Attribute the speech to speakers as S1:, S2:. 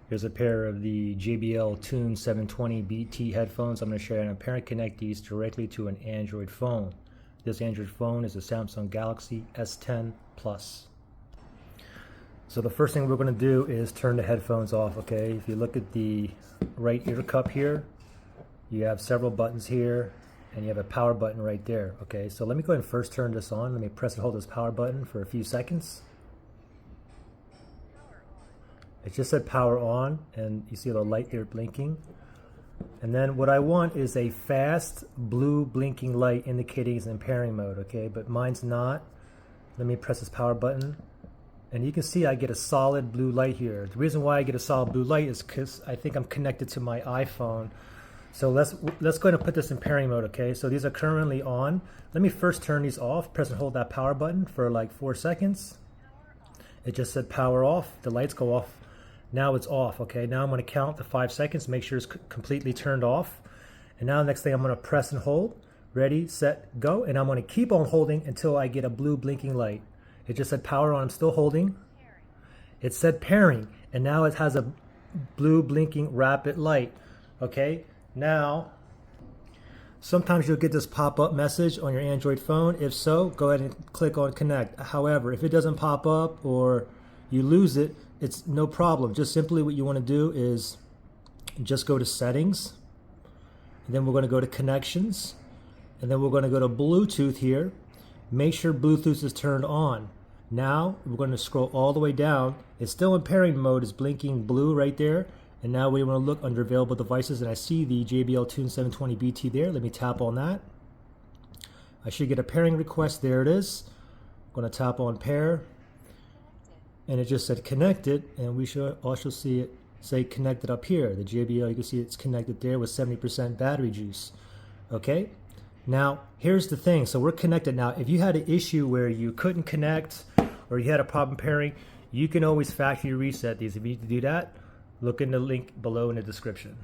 S1: Here's a pair of the JBL Tune 720 BT headphones. I'm going to show you how to connect these directly to an Android phone. This Android phone is a Samsung Galaxy S10 Plus. So the first thing we're going to do is turn the headphones off, okay? If you look at the right ear cup here, you have several buttons here, and you have a power button right there, okay? So let me go ahead and first turn this on. Let me press and hold this power button for a few seconds. It just said power on, and you see the light there blinking. And then what I want is a fast blue blinking light indicating it's in pairing mode, okay? But mine's not. Let me press this power button. And you can see I get a solid blue light here. The reason why I get a solid blue light is because I think I'm connected to my iPhone. So let's go ahead and put this in pairing mode, okay? So these are currently on. Let me first turn these off. Press and hold that power button for like 4 seconds. It just said power off. The lights go off. Now it's off, okay? Now I'm going to count the 5 seconds, make sure it's completely turned off. And now the next thing I'm going to press and hold. Ready, set, go. And I'm going to keep on holding until I get a blue blinking light. It just said power on. I'm still holding. It said pairing. And now it has a blue blinking rapid light, okay? Now, sometimes you'll get this pop-up message on your Android phone. If so, go ahead and click on connect. However, if it doesn't pop up or you lose it, it's no problem. Just simply what you want to do is just go to settings, and then we're going to go to connections, and then we're going to go to Bluetooth here. Make sure Bluetooth is turned on. Now we're going to scroll all the way down. It's still in pairing mode. It's blinking blue right there. And now we want to look under available devices, and I see the JBL Tune 720 BT there. Let me tap on that. I should get a pairing request. There it is. I'm going to tap on pair. And it just said connected, and we should also see it say connected up here. The JBL, you can see it's connected there with 70% battery juice. Okay, now here's the thing. So we're connected now. If you had an issue where you couldn't connect or you had a problem pairing, you can always factory reset these. If you need to do that, look in the link below in the description.